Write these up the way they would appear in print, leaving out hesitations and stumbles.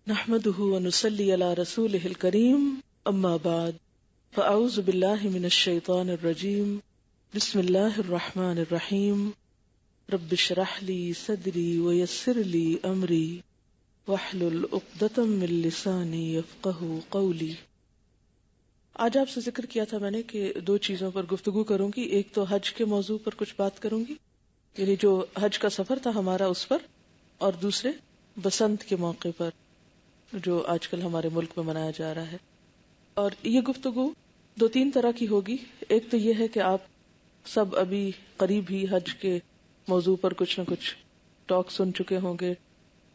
نحمده ونصلي على رسوله الكريم اما بعد فاعوذ بالله من الشيطان الرجيم بسم الله الرحمن الرحيم رب اشرح لي صدري ويسر لي امري واحلل عقدة من لساني يفقهوا قولي۔ آج آپ سے ذکر کیا تھا میں نے کہ دو چیزوں پر گفتگو کروں گی، ایک تو حج کے موضوع پر کچھ بات کروں گی، یعنی جو حج کا سفر تھا ہمارا اس پر، اور دوسرے بسنت کے موقع پر جو آج کل ہمارے ملک میں منایا جا رہا ہے۔ اور یہ گفتگو دو تین طرح کی ہوگی۔ ایک تو یہ ہے کہ آپ سب ابھی قریب ہی حج کے موضوع پر کچھ نہ کچھ ٹاک سن چکے ہوں گے،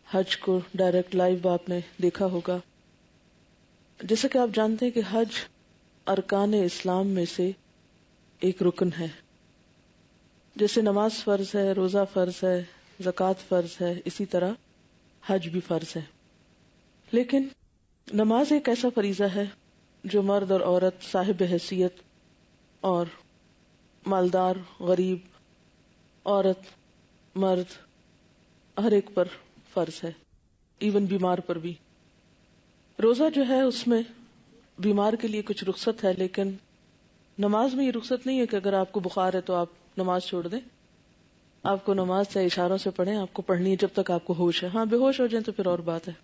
حج کو ڈائریکٹ لائیو آپ نے دیکھا ہوگا۔ جیسا کہ آپ جانتے ہیں کہ حج ارکان اسلام میں سے ایک رکن ہے، جیسے نماز فرض ہے، روزہ فرض ہے، زکوٰۃ فرض ہے، اسی طرح حج بھی فرض ہے۔ لیکن نماز ایک ایسا فریضہ ہے جو مرد اور عورت، صاحب حیثیت اور مالدار، غریب، عورت، مرد، ہر ایک پر فرض ہے، ایون بیمار پر بھی۔ روزہ جو ہے اس میں بیمار کے لیے کچھ رخصت ہے، لیکن نماز میں یہ رخصت نہیں ہے کہ اگر آپ کو بخار ہے تو آپ نماز چھوڑ دیں۔ آپ کو نماز سے اشاروں سے پڑھیں، آپ کو پڑھنی ہے جب تک آپ کو ہوش ہے۔ ہاں، بے ہوش ہو جائیں تو پھر اور بات ہے۔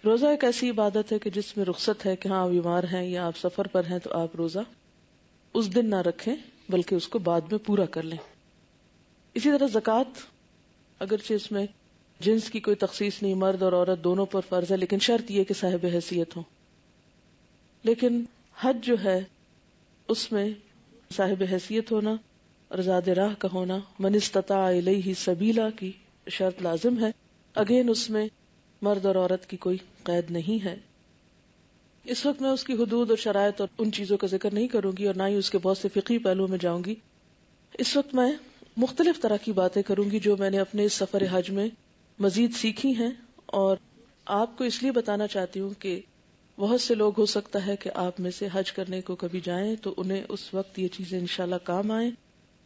روزہ ایک ایسی عبادت ہے کہ جس میں رخصت ہے کہ ہاں آپ بیمار ہیں یا آپ سفر پر ہیں تو آپ روزہ اس دن نہ رکھیں بلکہ اس کو بعد میں پورا کر لیں۔ اسی طرح زکوٰۃ، اگرچہ اس میں جنس کی کوئی تخصیص نہیں، مرد اور عورت دونوں پر فرض ہے، لیکن شرط یہ کہ صاحب حیثیت ہوں۔ لیکن حج جو ہے اس میں صاحب حیثیت ہونا اور زاد راہ کا ہونا، من استطاع الیہ سبیلا کی شرط لازم ہے۔ اگین اس میں مرد اور عورت کی کوئی قید نہیں ہے۔ اس وقت میں اس کی حدود اور شرائط اور ان چیزوں کا ذکر نہیں کروں گی، اور نہ ہی اس کے بہت سے فقہی پہلوؤں میں جاؤں گی۔ اس وقت میں مختلف طرح کی باتیں کروں گی جو میں نے اپنے اس سفر حج میں مزید سیکھی ہیں، اور آپ کو اس لیے بتانا چاہتی ہوں کہ بہت سے لوگ ہو سکتا ہے کہ آپ میں سے حج کرنے کو کبھی جائیں تو انہیں اس وقت یہ چیزیں انشاءاللہ کام آئیں۔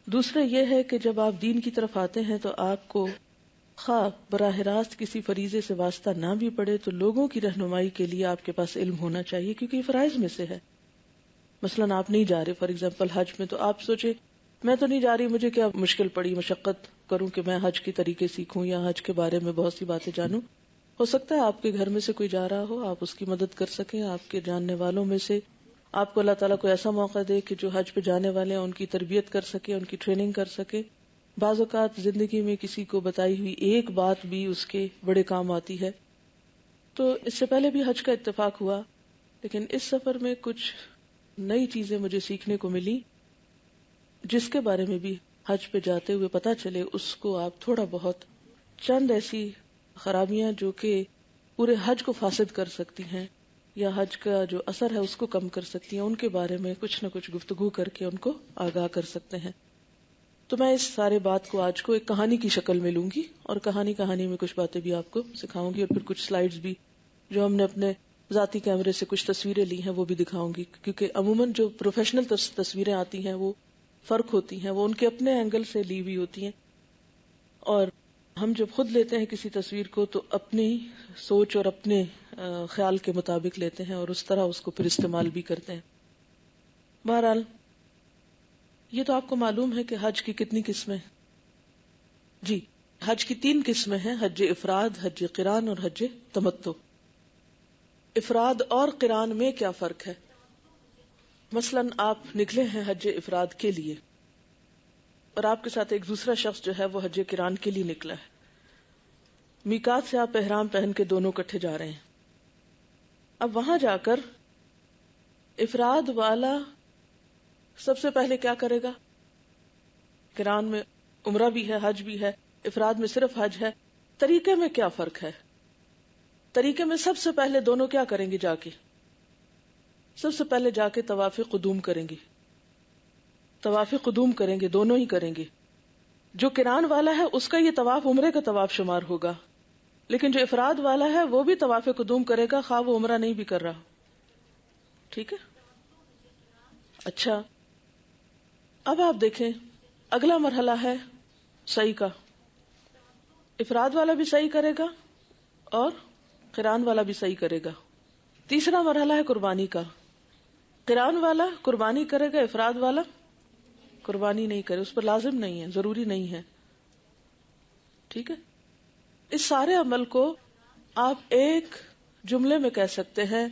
دوسرا یہ ہے کہ جب آپ دین کی طرف آتے ہیں تو آپ کو خواہ براہ راست کسی فریضے سے واسطہ نہ بھی پڑے تو لوگوں کی رہنمائی کے لیے آپ کے پاس علم ہونا چاہیے، کیونکہ یہ فرائض میں سے ہے۔ مثلاً آپ نہیں جا رہے فار ایگزامپل حج میں، تو آپ سوچے میں تو نہیں جا رہی، مجھے کیا مشکل پڑی، مشقت کروں کہ میں حج کے طریقے سیکھوں یا حج کے بارے میں بہت سی باتیں جانوں۔ ہو سکتا ہے آپ کے گھر میں سے کوئی جا رہا ہو، آپ اس کی مدد کر سکیں، آپ کے جاننے والوں میں سے آپ کو اللہ تعالیٰ کو ایسا موقع دے کہ جو حج پہ جانے والے ہیں ان کی تربیت کر سکے، ان کی ٹریننگ کر سکے۔ بعض اوقات زندگی میں کسی کو بتائی ہوئی ایک بات بھی اس کے بڑے کام آتی ہے۔ تو اس سے پہلے بھی حج کا اتفاق ہوا، لیکن اس سفر میں کچھ نئی چیزیں مجھے سیکھنے کو ملی جس کے بارے میں بھی حج پہ جاتے ہوئے پتہ چلے۔ اس کو آپ تھوڑا بہت، چند ایسی خرابیاں جو کہ پورے حج کو فاسد کر سکتی ہیں یا حج کا جو اثر ہے اس کو کم کر سکتی ہیں، ان کے بارے میں کچھ نہ کچھ گفتگو کر کے ان کو آگاہ کر سکتے ہیں۔ تو میں اس سارے بات کو آج کو ایک کہانی کی شکل میں لوں گی، اور کہانی میں کچھ باتیں بھی آپ کو سکھاؤں گی، اور پھر کچھ سلائیڈز بھی جو ہم نے اپنے ذاتی کیمرے سے کچھ تصویریں لی ہیں وہ بھی دکھاؤں گی، کیونکہ عموماً جو پروفیشنل تصویریں آتی ہیں وہ فرق ہوتی ہیں، وہ ان کے اپنے اینگل سے لی ہوئی ہوتی ہیں، اور ہم جب خود لیتے ہیں کسی تصویر کو تو اپنی سوچ اور اپنے خیال کے مطابق لیتے ہیں اور اس طرح اس کو پھر استعمال بھی کرتے ہیں۔ بہرحال یہ تو آپ کو معلوم ہے کہ حج کی کتنی قسمیں؟ جی، حج کی 3 قسمیں ہیں، حج افراد، حج قران اور حج تمتع۔ افراد اور قران میں کیا فرق ہے؟ مثلاً آپ نکلے ہیں حج افراد کے لیے اور آپ کے ساتھ ایک دوسرا شخص جو ہے وہ حج قران کے لیے نکلا ہے۔ میقات سے آپ احرام پہن کے دونوں کٹھے جا رہے ہیں۔ اب وہاں جا کر افراد والا سب سے پہلے کیا کرے گا؟ قران میں عمرہ بھی ہے، حج بھی ہے، افراد میں صرف حج ہے۔ طریقے میں کیا فرق ہے؟ طریقے میں سب سے پہلے دونوں کیا کریں گے؟ جا کے سب سے پہلے جا کے طواف قدوم کریں گے، طواف قدوم کریں گے، دونوں ہی کریں گے۔ جو قران والا ہے اس کا یہ طواف عمرے کا طواف شمار ہوگا، لیکن جو افراد والا ہے وہ بھی طواف قدوم کرے گا خواہ وہ عمرہ نہیں بھی کر رہا۔ ٹھیک ہے؟ اچھا، اب آپ دیکھیں اگلا مرحلہ ہے سعی کا۔ افراد والا بھی سعی کرے گا اور قران والا بھی صحیح کرے گا. تیسرا مرحلہ ہے قربانی کا. قران والا قربانی کرے گا، افراد والا قربانی نہیں کرے، اس پر لازم نہیں ہے، ضروری نہیں ہے. ٹھیک ہے. اس سارے عمل کو آپ ایک جملے میں کہہ سکتے ہیں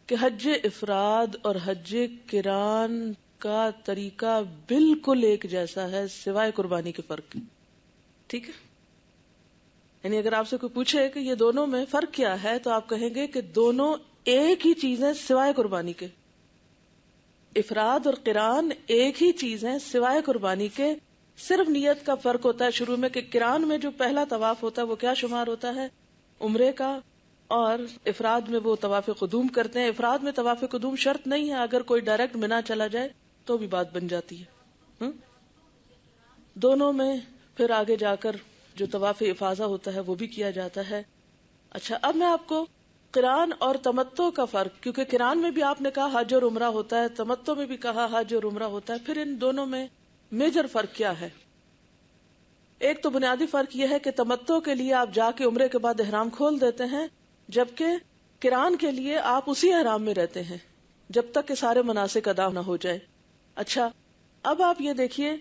کہ حج افراد اور حج قران کا طریقہ بالکل ایک جیسا ہے سوائے قربانی کے فرق. ٹھیک ہے. یعنی اگر آپ سے کوئی پوچھے کہ یہ دونوں میں فرق کیا ہے تو آپ کہیں گے کہ دونوں ایک ہی چیز ہیں سوائے قربانی کے. افراد اور قران ایک ہی چیز ہیں سوائے قربانی کے. صرف نیت کا فرق ہوتا ہے شروع میں کہ قران میں جو پہلا طواف ہوتا ہے وہ کیا شمار ہوتا ہے؟ عمرے کا. اور افراد میں وہ طواف قدوم کرتے ہیں. افراد میں طواف قدوم شرط نہیں ہے، اگر کوئی ڈائریکٹ منا چلا جائے تو بھی بات بن جاتی ہے. دونوں میں پھر آگے جا کر جو طواف افاضہ ہوتا ہے وہ بھی کیا جاتا ہے. اچھا، اب میں آپ کو قران اور تمتع کا فرق، کیونکہ قران میں بھی آپ نے کہا حج اور عمرہ ہوتا ہے، تمتع میں بھی کہا حج اور عمرہ ہوتا ہے، پھر ان دونوں میں میجر فرق کیا ہے؟ ایک تو بنیادی فرق یہ ہے کہ تمتع کے لیے آپ جا کے عمرے کے بعد احرام کھول دیتے ہیں، جبکہ قران کے لیے آپ اسی احرام میں رہتے ہیں جب تک کہ سارے مناسک ادا نہ ہو جائے. اچھا، اب آپ یہ دیکھیے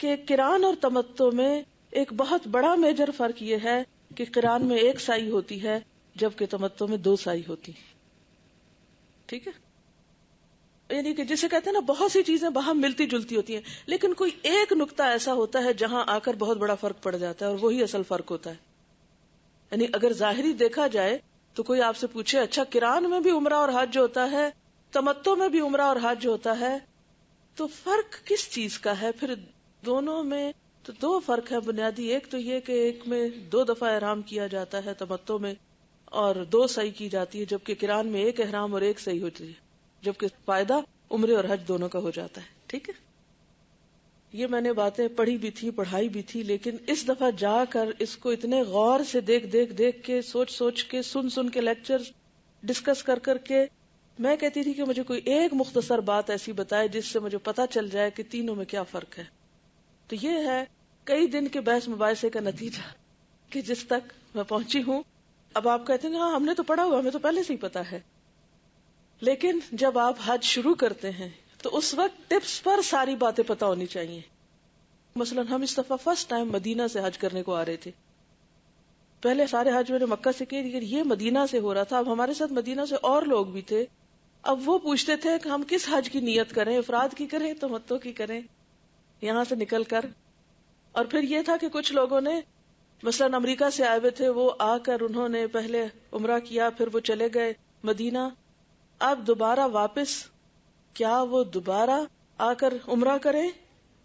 کہ قران اور تمتع میں ایک بہت بڑا میجر فرق یہ ہے کہ قران میں ایک سائی ہوتی ہے جبکہ تمتع میں 2 سائی ہوتی. ٹھیک ہے. یعنی کہ جسے کہتے ہیں نا بہت سی چیزیں باہم ملتی جلتی ہوتی ہیں، لیکن کوئی ایک نقطہ ایسا ہوتا ہے جہاں آ کر بہت بڑا فرق پڑ جاتا ہے اور وہی اصل فرق ہوتا ہے. یعنی اگر ظاہری دیکھا جائے تو کوئی آپ سے پوچھے اچھا قران میں بھی عمرہ اور حج ہوتا ہے، تمتع میں بھی عمرہ اور حج ہوتا ہے، تو فرق کس چیز کا ہے؟ پھر دونوں میں تو 2 فرق ہے بنیادی. ایک تو یہ کہ ایک میں 2 دفعہ احرام کیا جاتا ہے تمتع میں، اور 2 سعی کی جاتی ہے، جبکہ قران میں 1 احرام اور 1 سعی ہوتی ہے، جبکہ فائدہ عمرے اور حج دونوں کا ہو جاتا ہے. ٹھیک ہے. یہ میں نے باتیں پڑھی بھی تھی، پڑھائی بھی تھی، لیکن اس دفعہ جا کر اس کو اتنے غور سے دیکھ کے سوچ کے سن کے لیکچر ڈسکس کر کے میں کہتی تھی کہ مجھے کوئی ایک مختصر بات ایسی بتائے جس سے مجھے پتا چل جائے کہ تینوں میں کیا فرق ہے. تو یہ ہے کئی دن کے بحث مباحثے کا نتیجہ کہ جس تک میں پہنچی ہوں. اب آپ کہتے ہیں ہاں ہم نے تو پڑھا ہوا، ہمیں تو پہلے سے ہی پتا ہے، لیکن جب آپ حج شروع کرتے ہیں تو اس وقت ٹپس پر ساری باتیں پتا ہونی چاہیے. مثلا ہم اس دفعہ فرسٹ ٹائم مدینہ سے حج کرنے کو آ رہے تھے. پہلے سارے حج میں نے مکہ سے کیے، لیکن یہ مدینہ سے ہو رہا تھا. اب ہمارے ساتھ مدینہ سے اور لوگ بھی تھے. اب وہ پوچھتے تھے کہ ہم کس حج کی نیت کریں، افراد کی کریں تمتع کی کریں یہاں سے نکل کر. اور پھر یہ تھا کہ کچھ لوگوں نے مثلا امریکہ سے آئے ہوئے تھے، وہ آ کر انہوں نے پہلے عمرہ کیا، پھر وہ چلے گئے مدینہ. اب دوبارہ واپس کیا وہ دوبارہ آ کر عمرہ کریں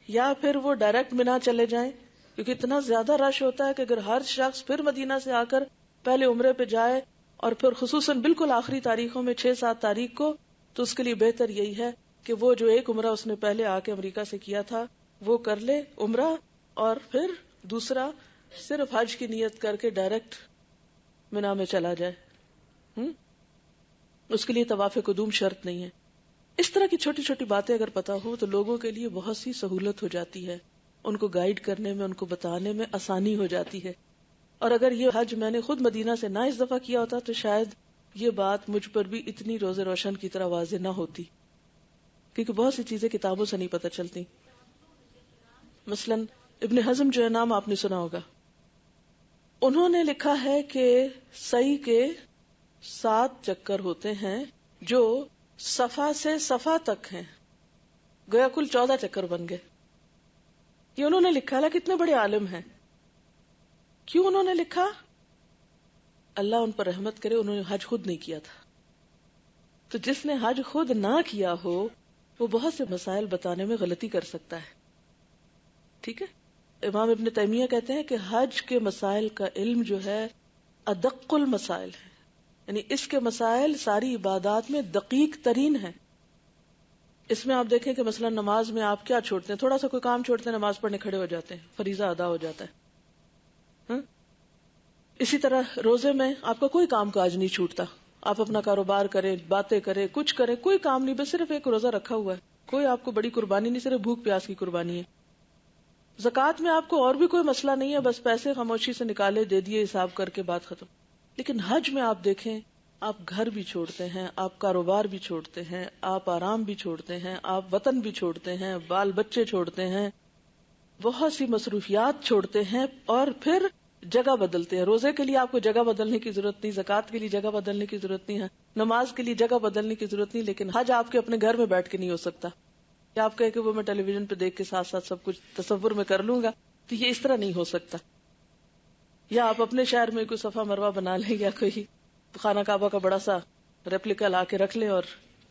یا پھر وہ ڈائریکٹ منا چلے جائیں؟ کیونکہ اتنا زیادہ رش ہوتا ہے کہ اگر ہر شخص پھر مدینہ سے آ کر پہلے عمرے پہ جائے اور پھر خصوصاً بالکل آخری تاریخوں میں 6-7 تاریخ کو، تو اس کے لیے بہتر یہی ہے کہ وہ جو ایک عمرہ اس نے پہلے آ کے امریکہ سے کیا تھا وہ کر لے عمرہ، اور پھر دوسرا صرف حج کی نیت کر کے ڈائریکٹ منا میں چلا جائے. اس کے لیے طواف قدوم شرط نہیں ہے. اس طرح کی چھوٹی چھوٹی باتیں اگر پتا ہو تو لوگوں کے لیے بہت سی سہولت ہو جاتی ہے، ان کو گائیڈ کرنے میں، ان کو بتانے میں آسانی ہو جاتی ہے. اور اگر یہ حج میں نے خود مدینہ سے نہ اس دفعہ کیا ہوتا تو شاید یہ بات مجھ پر بھی اتنی روز روشن کی طرح واضح نہ ہوتی، کیونکہ بہت سی چیزیں کتابوں سے نہیں پتہ چلتی. مثلا ابن حزم جو ہے نام آپ نے سنا ہوگا، انہوں نے لکھا ہے کہ سعی کے 7 چکر ہوتے ہیں جو صفا سے صفا تک ہیں، گویا کل 14 چکر بن گئے. یہ انہوں نے لکھا ہے، کتنے بڑے عالم ہیں. کیوں انہوں نے لکھا؟ اللہ ان پر رحمت کرے، انہوں نے حج خود نہیں کیا تھا. تو جس نے حج خود نہ کیا ہو وہ بہت سے مسائل بتانے میں غلطی کر سکتا ہے. ٹھیک ہے. امام ابن تیمیہ کہتے ہیں کہ حج کے مسائل کا علم جو ہے ادق المسائل ہے، یعنی اس کے مسائل ساری عبادات میں دقیق ترین ہیں. اس میں آپ دیکھیں کہ مثلا نماز میں آپ کیا چھوڑتے ہیں، تھوڑا سا کوئی کام چھوڑتے ہیں نماز پڑھنے کھڑے ہو جاتے ہیں، فریضہ ادا ہو جاتا ہے. اسی طرح روزے میں آپ کا کوئی کام کاج نہیں چھوٹتا، آپ اپنا کاروبار کریں، باتیں کریں، کچھ کریں، کوئی کام نہیں، بس صرف ایک روزہ رکھا ہوا ہے، کوئی آپ کو بڑی قربانی نہیں، صرف بھوک پیاس کی قربانی ہے. زکوٰۃ میں آپ کو اور بھی کوئی مسئلہ نہیں ہے، بس پیسے خاموشی سے نکالے، دے دیے، حساب کر کے بات ختم. لیکن حج میں آپ دیکھیں، آپ گھر بھی چھوڑتے ہیں، آپ کاروبار بھی چھوڑتے ہیں، آپ آرام بھی چھوڑتے ہیں، آپ وطن بھی چھوڑتے ہیں، بال بچے چھوڑتے ہیں، بہت سی مصروفیات چھوڑتے ہیں، اور پھر جگہ بدلتے ہیں. روزے کے لیے آپ کو جگہ بدلنے کی ضرورت نہیں، زکوٰۃ کے لیے جگہ بدلنے کی ضرورت نہیں ہے، نماز کے لیے جگہ بدلنے کی ضرورت نہیں، لیکن حج آپ کے اپنے گھر میں بیٹھ کے نہیں ہو سکتا. کہ آپ کہے کہ وہ میں ٹیلی ویژن پہ دیکھ کے ساتھ ساتھ سب کچھ تصور میں کر لوں گا، تو یہ اس طرح نہیں ہو سکتا. یا آپ اپنے شہر میں کوئی صفا مروہ بنا لیں، یا کوئی خانہ کعبہ کا بڑا سا ریپلیکا لا کے رکھ لیں اور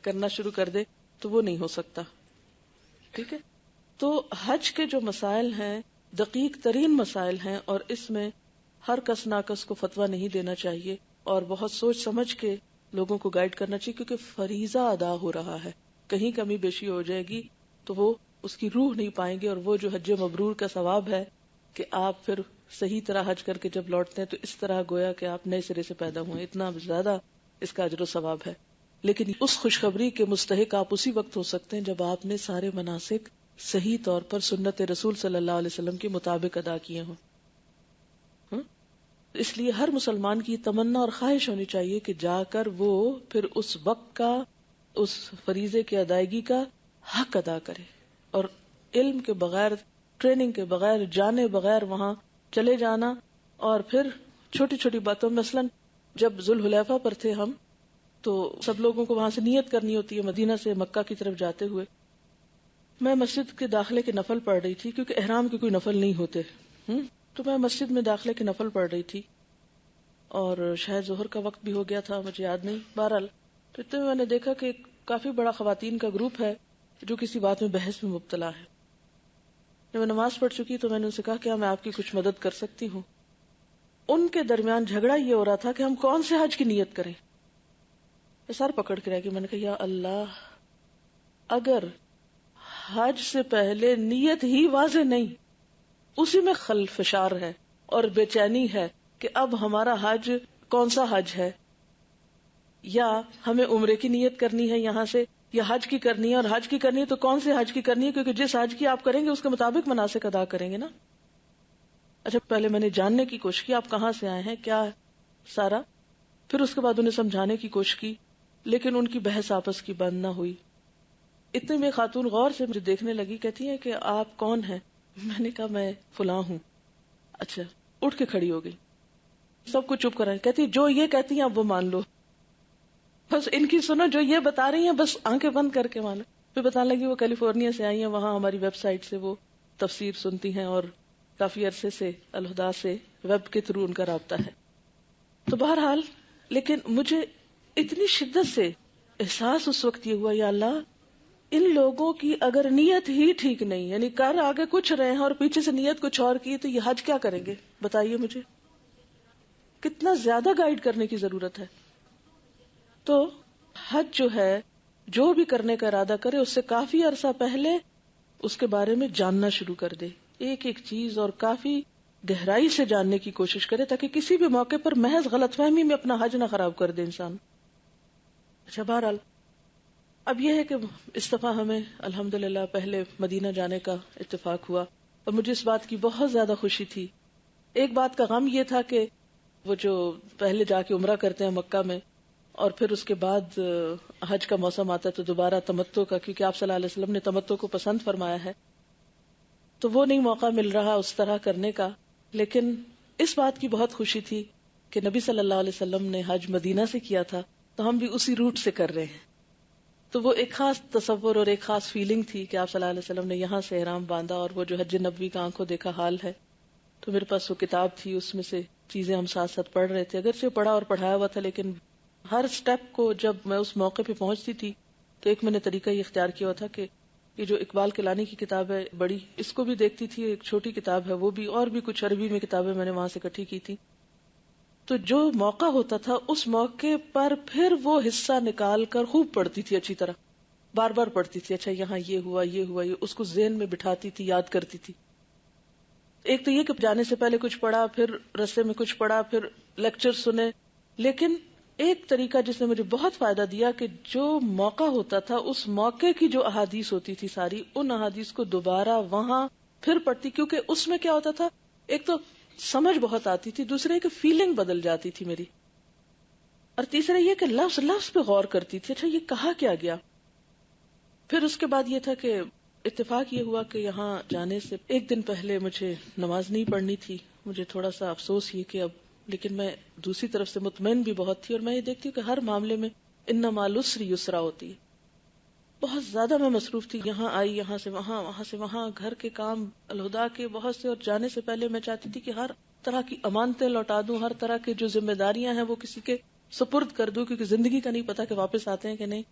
کرنا شروع کر دے، تو وہ نہیں ہو سکتا. ٹھیک ہے. تو حج کے جو مسائل ہیں دقیق ترین مسائل ہیں، اور اس میں ہر کس ناکس کو فتویٰ نہیں دینا چاہیے، اور بہت سوچ سمجھ کے لوگوں کو گائیڈ کرنا چاہیے، کیونکہ فریضہ ادا ہو رہا ہے. کہیں کمی بیشی ہو جائے گی تو وہ اس کی روح نہیں پائیں گے، اور وہ جو حج مبرور کا ثواب ہے کہ آپ پھر صحیح طرح حج کر کے جب لوٹتے ہیں تو اس طرح گویا کہ آپ نئے سرے سے پیدا ہوئے، اتنا زیادہ اس کا اجر و ثواب ہے. لیکن اس خوشخبری کے مستحق آپ اسی وقت ہو سکتے ہیں جب آپ نے سارے مناسک صحیح طور پر سنت رسول صلی اللہ علیہ وسلم کے مطابق ادا کیے ہوں. اس لیے ہر مسلمان کی تمنا اور خواہش ہونی چاہیے کہ جا کر وہ پھر اس وقت کا، اس فریضے کی ادائیگی کا حق ادا کرے، اور علم کے بغیر، ٹریننگ کے بغیر، جانے بغیر وہاں چلے جانا. اور پھر چھوٹی چھوٹی باتوں، مثلا جب ذوالحلیفہ پر تھے ہم، تو سب لوگوں کو وہاں سے نیت کرنی ہوتی ہے مدینہ سے مکہ کی طرف جاتے ہوئے. میں مسجد کے داخلے کے نفل پڑھ رہی تھی، کیونکہ احرام کے کوئی نفل نہیں ہوتے، تو میں مسجد میں داخلے کے نفل پڑھ رہی تھی، اور شاید ظہر کا وقت بھی ہو گیا تھا، مجھے یاد نہیں. بہرحال تو اتنے میں نے دیکھا کہ ایک کافی بڑا خواتین کا گروپ ہے جو کسی بات میں بحث میں مبتلا ہے. جب میں نماز پڑھ چکی تو میں نے ان سے کہا کیا میں آپ کی کچھ مدد کر سکتی ہوں. ان کے درمیان جھگڑا یہ ہو رہا تھا کہ ہم کون سے حج کی نیت کریں. سر پکڑ کے رہ گئی. میں نے کہا یا اللہ، اگر حج سے پہلے نیت ہی واضح نہیں، اسی میں خلفشار ہے اور بے چینی ہے کہ اب ہمارا حج کون سا حج ہے، یا ہمیں عمرے کی نیت کرنی ہے یہاں سے، یا حج کی کرنی ہے، اور حج کی کرنی ہے تو کون سے حج کی کرنی ہے، کیونکہ جس حج کی آپ کریں گے اس کے مطابق مناسک ادا کریں گے نا. اچھا، پہلے میں نے جاننے کی کوشش کی آپ کہاں سے آئے ہیں کیا سارا، پھر اس کے بعد انہیں سمجھانے کی کوشش کی، لیکن ان کی بحث آپس کی بند نہ ہوئی. اتنے میں خاتون غور سے مجھے دیکھنے لگی، کہتی ہے کہ آپ کون ہیں؟ میں نے کہا میں فلاں ہوں. اچھا، اٹھ کے کھڑی ہو گئی، سب کو چپ کرائیں. کہتی جو یہ کہتی ہیں اب وہ مان لو، بس ان کی سنو، جو یہ بتا رہی ہیں بس آنکھیں بند کر کے مانو. پھر بتانے لگی وہ کیلیفورنیا سے آئی ہیں، وہاں ہماری ویب سائٹ سے وہ تفسیر سنتی ہیں، اور کافی عرصے سے الہدا سے ویب کے تھرو ان کا رابطہ ہے. تو بہرحال، لیکن مجھے اتنی شدت سے احساس اس وقت یہ ہوا، یا اللہ، ان لوگوں کی اگر نیت ہی ٹھیک نہیں، یعنی کر آگے کچھ رہے ہیں اور پیچھے سے نیت کچھ اور کی، تو یہ حج کیا کریں گے؟ بتائیے مجھے کتنا زیادہ گائیڈ کرنے کی ضرورت ہے. تو حج جو ہے، جو بھی کرنے کا ارادہ کرے اس سے کافی عرصہ پہلے اس کے بارے میں جاننا شروع کر دے، ایک ایک چیز، اور کافی گہرائی سے جاننے کی کوشش کرے، تاکہ کسی بھی موقع پر محض غلط فہمی میں اپنا حج نہ خراب کر دے انسان. اچھا، بہرحال اب یہ ہے کہ اس دفعہ ہمیں الحمدللہ پہلے مدینہ جانے کا اتفاق ہوا، اور مجھے اس بات کی بہت زیادہ خوشی تھی. ایک بات کا غم یہ تھا کہ وہ جو پہلے جا کے عمرہ کرتے ہیں مکہ میں، اور پھر اس کے بعد حج کا موسم آتا ہے تو دوبارہ تمتع کا، کیونکہ آپ صلی اللہ علیہ وسلم نے تمتع کو پسند فرمایا ہے، تو وہ نہیں موقع مل رہا اس طرح کرنے کا. لیکن اس بات کی بہت خوشی تھی کہ نبی صلی اللہ علیہ وسلم نے حج مدینہ سے کیا تھا، تو ہم بھی اسی روٹ سے کر رہے ہیں. تو وہ ایک خاص تصور اور ایک خاص فیلنگ تھی کہ آپ صلی اللہ علیہ وسلم نے یہاں سے احرام باندھا، اور وہ جو حج نبوی کا آنکھوں دیکھا حال ہے. تو میرے پاس وہ کتاب تھی، اس میں سے چیزیں ہم ساتھ ساتھ پڑھ رہے تھے، اگرچہ پڑھا اور پڑھایا ہوا تھا، لیکن ہر سٹیپ کو جب میں اس موقع پہ پہنچتی تھی تو ایک میں نے طریقہ یہ اختیار کیا ہوا تھا کہ یہ جو اقبال کلانی کی کتاب ہے بڑی، اس کو بھی دیکھتی تھی. ایک چھوٹی کتاب ہے وہ بھی، اور بھی کچھ عربی میں کتابیں میں نے وہاں سے اکٹھی کی تھی. تو جو موقع ہوتا تھا اس موقع پر پھر وہ حصہ نکال کر خوب پڑھتی تھی، اچھی طرح بار بار پڑھتی تھی. اچھا یہاں یہ ہوا، یہ ہوا، یہ اس کو ذہن میں بٹھاتی تھی، یاد کرتی تھی. ایک تو یہ کہ جانے سے پہلے کچھ پڑھا، پھر رستے میں کچھ پڑھا، پھر لیکچر سنے. لیکن ایک طریقہ جس نے مجھے بہت فائدہ دیا کہ جو موقع ہوتا تھا اس موقع کی جو احادیث ہوتی تھی ساری، ان احادیث کو دوبارہ وہاں پھر پڑھتی، کیونکہ اس میں کیا ہوتا تھا، ایک تو سمجھ بہت آتی تھی، دوسرے کہ فیلنگ بدل جاتی تھی میری. اور تیسرا یہ کہ لفظ لفظ پہ غور کرتی تھی، اچھا یہ کہا کیا گیا. پھر اس کے بعد یہ تھا کہ اتفاق یہ ہوا کہ یہاں جانے سے ایک دن پہلے مجھے نماز نہیں پڑھنی تھی. مجھے تھوڑا سا افسوس یہ کہ اب، لیکن میں دوسری طرف سے مطمئن بھی بہت تھی، اور میں یہ دیکھتی ہوں کہ ہر معاملے میں ان مع العسر یسرا ہوتی ہے. بہت زیادہ میں مصروف تھی، یہاں آئی، یہاں سے وہاں، وہاں سے وہاں، گھر کے کام الہدا کے بہت سے، اور جانے سے پہلے میں چاہتی تھی کہ ہر طرح کی امانتیں لوٹا دوں، ہر طرح کی جو ذمہ داریاں ہیں وہ کسی کے سپرد کر دوں، کیونکہ زندگی کا نہیں پتا کہ واپس آتے ہیں کہ نہیں.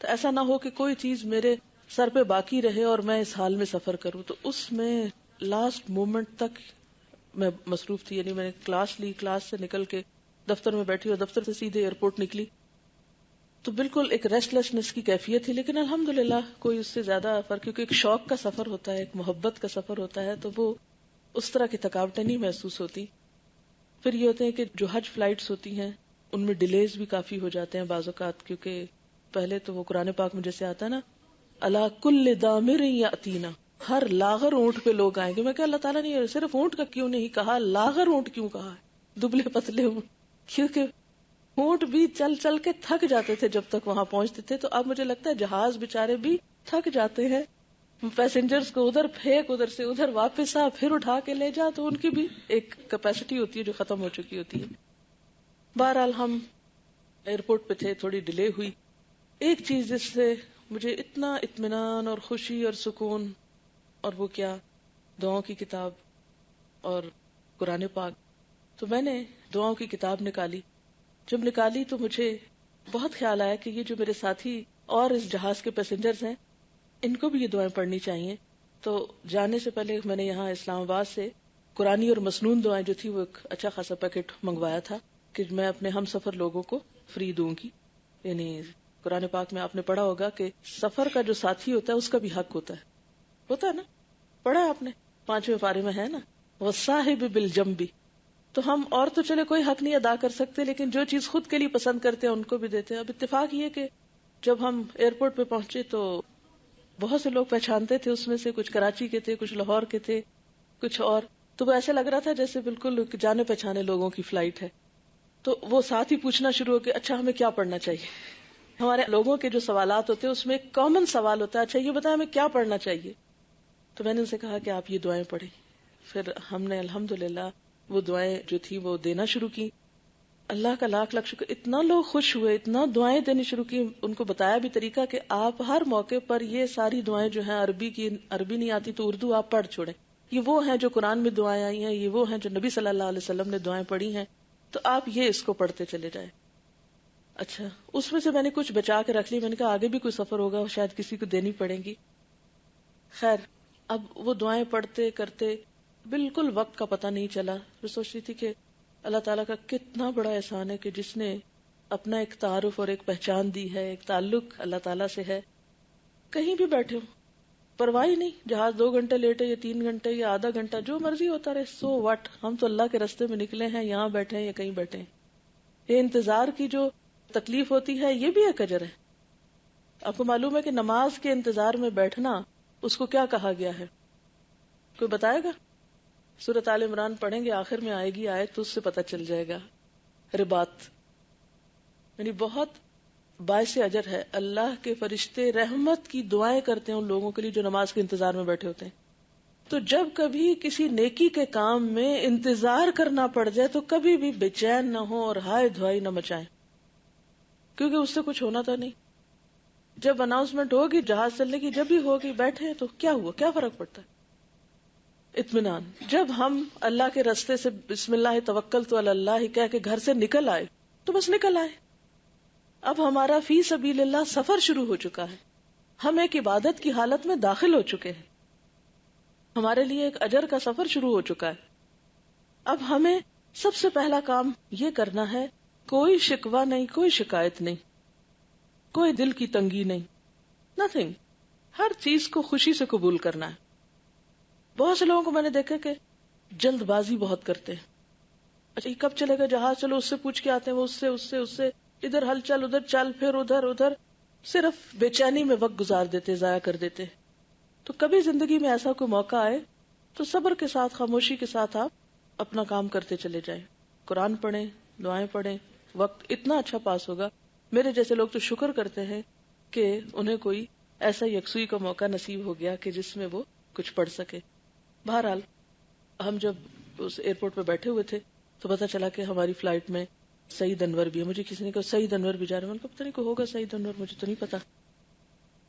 تو ایسا نہ ہو کہ کوئی چیز میرے سر پہ باقی رہے اور میں اس حال میں سفر کروں. تو اس میں لاسٹ مومنٹ تک میں مصروف تھی. یعنی میں نے کلاس لی، کلاس سے نکل کے دفتر میں بیٹھی اور دفتر سے سیدھے ایئرپورٹ نکلی. تو بالکل ایک ریسٹ لیسنس کی کیفیت تھی، لیکن الحمدللہ کوئی اس سے زیادہ فرق، کیونکہ ایک شوق کا سفر ہوتا ہے، ایک محبت کا سفر ہوتا ہے، تو وہ اس طرح کی تھکاوٹیں نہیں محسوس ہوتی. پھر یہ ہوتے ہیں کہ جو حج فلائٹس ہوتی ہیں ان میں ڈیلیز بھی کافی ہو جاتے ہیں بعض اوقات، کیونکہ پہلے تو وہ قرآن پاک میں جیسے آتا ہے نا، الا کل دامر یاتینا، ہر لاغر اونٹ پہ لوگ آئیں گے. میں کہ اللہ تعالیٰ نے صرف اونٹ کا کیوں نہیں کہا، لاغر اونٹ کیوں کہا ہے، دبلے پتلے اونٹ؟ کیونکہ اونٹ بھی چل چل کے تھک جاتے تھے جب تک وہاں پہنچتے تھے. تو اب مجھے لگتا ہے جہاز بیچارے بھی تھک جاتے ہیں، پیسنجرز کو ادھر پھینک، ادھر سے ادھر واپس آ، پھر اٹھا کے لے جا، تو ان کی بھی ایک کیپیسٹی ہوتی ہے جو ختم ہو چکی ہوتی ہے. بہرحال ہم ایئرپورٹ پہ تھے، تھوڑی ڈیلے ہوئی. ایک چیز جس سے مجھے اتنا اطمینان اور خوشی اور سکون، اور وہ کیا، دعاؤں کی کتاب اور قرآن پاک. تو میں نے دعاؤں کی کتاب نکالی. جب نکالی تو مجھے بہت خیال آیا کہ یہ جو میرے ساتھی اور اس جہاز کے پیسنجرز ہیں، ان کو بھی یہ دعائیں پڑھنی چاہیے. تو جانے سے پہلے میں نے یہاں اسلام آباد سے قرآنی اور مسنون دعائیں جو تھی وہ ایک اچھا خاصا پیکٹ منگوایا تھا کہ میں اپنے ہم سفر لوگوں کو فری دوں گی. یعنی قرآن پاک میں آپ نے پڑھا ہوگا کہ سفر کا جو ساتھی ہوتا ہے اس کا بھی حق ہوتا ہے نا، پڑھا ہے آپ نے، 5ویں پارے میں ہے نا، وَالصَّاحِبِ بِالْجَنْبِ. تو ہم اور تو چلے کوئی حق نہیں ادا کر سکتے، لیکن جو چیز خود کے لیے پسند کرتے ہیں ان کو بھی دیتے ہیں. اب اتفاق یہ کہ جب ہم ایئرپورٹ پہ پہنچے تو بہت سے لوگ پہچانتے تھے، اس میں سے کچھ کراچی کے تھے، کچھ لاہور کے تھے، کچھ اور. تو وہ ایسے لگ رہا تھا جیسے بالکل جانے پہچانے لوگوں کی فلائٹ ہے. تو وہ ساتھ ہی پوچھنا شروع ہو کہ اچھا ہمیں کیا پڑھنا چاہیے. ہمارے لوگوں کے جو سوالات ہوتے ہیں اس میں ایک کامن سوال ہوتا ہے، اچھا یہ بتائیں ہمیں کیا پڑھنا چاہیے. تو میں نے ان سے کہا کہ آپ یہ دعائیں پڑھیں. پھر ہم نے الحمدللہ وہ دعائیں جو تھی وہ دینا شروع کی. اللہ کا لاکھ لاکھ شکر، اتنا لوگ خوش ہوئے، اتنا دعائیں دینی شروع کی. ان کو بتایا بھی طریقہ کہ آپ ہر موقع پر یہ ساری دعائیں جو ہیں عربی نہیں آتی تو اردو آپ پڑھ چھوڑیں. یہ وہ ہیں جو قرآن میں دعائیں آئی ہیں، یہ وہ ہیں جو نبی صلی اللہ علیہ وسلم نے دعائیں پڑھی ہیں، تو آپ یہ اس کو پڑھتے چلے جائیں. اچھا اس میں سے میں نے کچھ بچا کے رکھ لی. میں نے کہا آگے بھی کوئی سفر ہوگا شاید کسی کو دینی پڑیں گی. خیر اب وہ دعائیں پڑھتے کرتے بالکل وقت کا پتہ نہیں چلا. میں سوچ رہی تھی کہ اللہ تعالیٰ کا کتنا بڑا احسان ہے کہ جس نے اپنا ایک تعارف اور ایک پہچان دی ہے، ایک تعلق اللہ تعالیٰ سے ہے. کہیں بھی بیٹھے ہو پرواہ نہیں، جہاز 2 گھنٹے لیٹے یا 3 گھنٹے یا آدھا گھنٹہ جو مرضی ہوتا رہے، سو وٹ، ہم تو اللہ کے راستے میں نکلے ہیں، یہاں بیٹھے ہیں یا کہیں بیٹھے ہیں. یہ انتظار کی جو تکلیف ہوتی ہے یہ بھی ایک اجر ہے. آپ کو معلوم ہے کہ نماز کے انتظار میں بیٹھنا اس کو کیا کہا گیا ہے؟ کوئی بتائے گا؟ سورۃ آل عمران پڑھیں گے، آخر میں آئے گی آیت تو اس سے پتہ چل جائے گا. رباط یعنی بہت باعث اجر ہے. اللہ کے فرشتے رحمت کی دعائیں کرتے ہیں ان لوگوں کے لیے جو نماز کے انتظار میں بیٹھے ہوتے ہیں. تو جب کبھی کسی نیکی کے کام میں انتظار کرنا پڑ جائے تو کبھی بھی بے چین نہ ہو اور ہائے دھوائی نہ مچائیں، کیونکہ اس سے کچھ ہونا تھا نہیں. جب اناؤنسمنٹ ہوگی جہاز چلنے کی، جب بھی ہوگی بیٹھے تو کیا ہوا، کیا فرق پڑتا ہے. اطمینان. جب ہم اللہ کے راستے سے بسم اللہ توکلت علی اللہ کہہ کے گھر سے نکل آئے تو بس نکل آئے. اب ہمارا فی سبیل اللہ سفر شروع ہو چکا ہے، ہم ایک عبادت کی حالت میں داخل ہو چکے ہیں، ہمارے لیے ایک اجر کا سفر شروع ہو چکا ہے. اب ہمیں سب سے پہلا کام یہ کرنا ہے، کوئی شکوہ نہیں، کوئی شکایت نہیں، کوئی دل کی تنگی نہیں، نتھنگ. ہر چیز کو خوشی سے قبول کرنا ہے. بہت سے لوگوں کو میں نے دیکھا کہ جلد بازی بہت کرتے ہیں. اچھا یہ کب چلے گا جہاز، چلو اس سے پوچھ کے آتے ہیں، وہ اس سے ادھر ہل چل، ادھر چل، پھر ادھر صرف بے چینی میں وقت گزار دیتے، ضائع کر دیتے. تو کبھی زندگی میں ایسا کوئی موقع آئے تو صبر کے ساتھ، خاموشی کے ساتھ آپ اپنا کام کرتے چلے جائیں. قرآن پڑھیں، دعائیں پڑھیں، وقت اتنا اچھا پاس ہوگا. میرے جیسے لوگ تو شکر کرتے ہیں کہ انہیں کوئی ایسا یکسوئی کا موقع نصیب ہو گیا کہ جس میں وہ کچھ پڑھ سکے. بہرحال ہم جب اس ایئرپورٹ پہ بیٹھے ہوئے تھے تو پتا چلا کہ ہماری فلائٹ میں سعید انور بھی ہے. مجھے کسی نے کہا سعید انور بھی جا رہا ہے. میں نے کہا پتہ نہیں کوئی ہوگا سعید انور, مجھے تو نہیں پتا.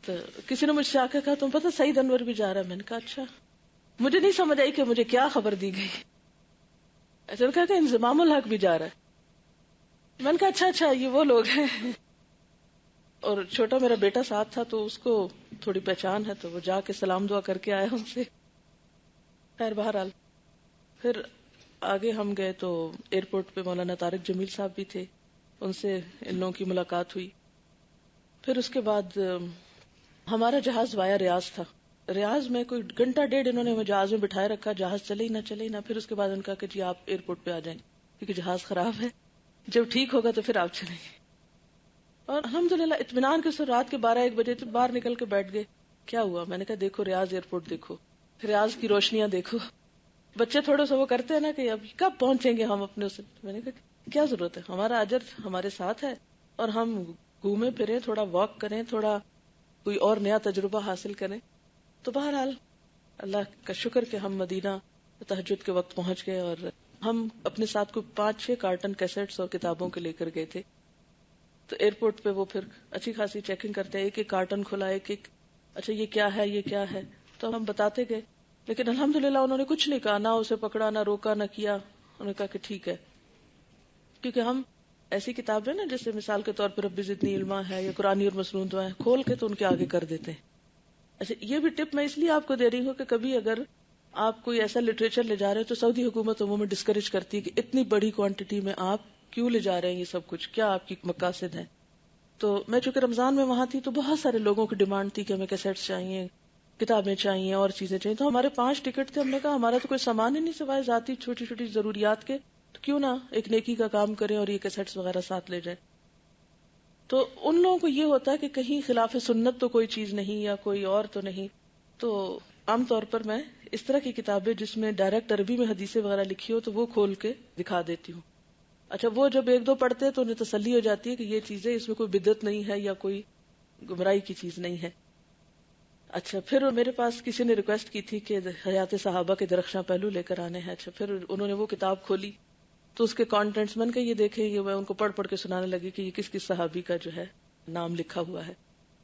تو کسی نے مجھ سے آ کے کہا تم پتہ سعید انور بھی جا رہا ہے. میں نے کہا اچھا. مجھے نہیں سمجھ آئی کہ مجھے کیا خبر دی گئی. ایسا کہا کہ انضمام الحق بھی جا رہا ہے. میں نے کہا اچھا یہ وہ لوگ ہیں. اور چھوٹا میرا بیٹا ساتھ تھا تو اس کو تھوڑی پہچان ہے تو وہ جا کے سلام دعا کر کے آیا ان سے. خیر بہرحال پھر آگے ہم گئے تو ایئرپورٹ پہ مولانا طارق جمیل صاحب بھی تھے, ان سے ان لوگوں کی ملاقات ہوئی. پھر اس کے بعد ہمارا جہاز وایا ریاض تھا. ریاض میں کوئی گھنٹہ ڈیڑھ انہوں نے ہمیں جہاز میں بٹھائے رکھا, جہاز چلے ہی نہ. پھر اس کے بعد ان کا کہ جی آپ ایئرپورٹ پہ آ جائیں کیونکہ جہاز خراب ہے, جب ٹھیک ہوگا تو پھر آپ چلیں گے. اور الحمدللہ اطمینان کے ساتھ رات کے 12-1 بجے تو باہر نکل کے بیٹھ گئے. کیا ہوا؟ میں نے کہا دیکھو ریاض ایئرپورٹ دیکھو, ریاض کی روشنیاں دیکھو. بچے تھوڑا سا وہ کرتے ہیں نا کہ اب کب پہنچیں گے ہم اپنے اسے. میں نے کہا کیا ضرورت ہے, ہمارا اجر ہمارے ساتھ ہے اور ہم گھومیں پھریں, تھوڑا واک کریں, تھوڑا کوئی اور نیا تجربہ حاصل کریں. تو بہرحال اللہ کا شکر کہ ہم مدینہ تہجد کے وقت پہنچ گئے. اور ہم اپنے ساتھ کوئی 5-6 کارٹن کیسٹس اور کتابوں کے لے کر گئے تھے. تو ایئرپورٹ پہ وہ پھر اچھی خاصی چیکنگ کرتے ہیں, ایک ایک کارٹن کھلا, ایک اچھا یہ کیا ہے تو ہم بتاتے گئے. لیکن الحمدللہ انہوں نے کچھ نہیں کہا, نہ اسے پکڑا, نہ روکا, نہ کیا. انہوں نے کہا کہ ٹھیک ہے. کیونکہ ہم ایسی کتابیں نا جیسے مثال کے طور پر رب زدنی علما ہے یا قرآنی اور مسنون دعائیں کھول کے تو ان کے آگے کر دیتے ہیں. اچھا یہ بھی ٹپ میں اس لیے آپ کو دے رہی ہوں کہ کبھی اگر آپ کوئی ایسا لٹریچر لے جا رہے ہیں تو سعودی حکومت عموماً ڈسکریج کرتی ہے کہ اتنی بڑی کوانٹٹی میں آپ کیوں لے جا رہے ہیں, یہ سب کچھ کیا آپ کی مقاصد ہیں. تو میں چونکہ رمضان میں وہاں تھی تو بہت سارے لوگوں کی ڈیمانڈ تھی کہ ہمیں کیسٹس چاہیے, کتابیں چاہیے, اور چیزیں چاہیے. تو ہمارے 5 ٹکٹ تھے. ہم نے کہا ہمارا تو کوئی سامان ہی نہیں سوائے ذاتی چھوٹی چھوٹی ضروریات کے, تو کیوں نہ ایک نیکی کا کام کریں اور یہ کیسٹس وغیرہ ساتھ لے جائیں. تو ان لوگوں کو یہ ہوتا ہے کہ کہیں خلاف سنت تو کوئی چیز نہیں یا کوئی اور تو نہیں. تو عام طور پر میں اس طرح کی کتابیں جس میں ڈائریکٹ عربی میں حدیثیں وغیرہ لکھی ہو تو وہ کھول کے دکھا دیتی ہوں. اچھا وہ جب 1-2 پڑھتے تو انہیں تسلی ہو جاتی ہے کہ یہ چیزیں اس میں کوئی بدعت نہیں ہے یا کوئی گمراہی کی چیز نہیں ہے. اچھا پھر میرے پاس کسی نے ریکویسٹ کی تھی کہ حیات صحابہ کے درخشاں پہلو لے کر آنے ہیں. اچھا پھر انہوں نے وہ کتاب کھولی تو اس کے کانٹینٹس میں نے کہا یہ دیکھیں, یہ میں ان کو پڑھ کے سنانے لگی کہ یہ کس کس صحابی کا جو ہے نام لکھا ہوا ہے.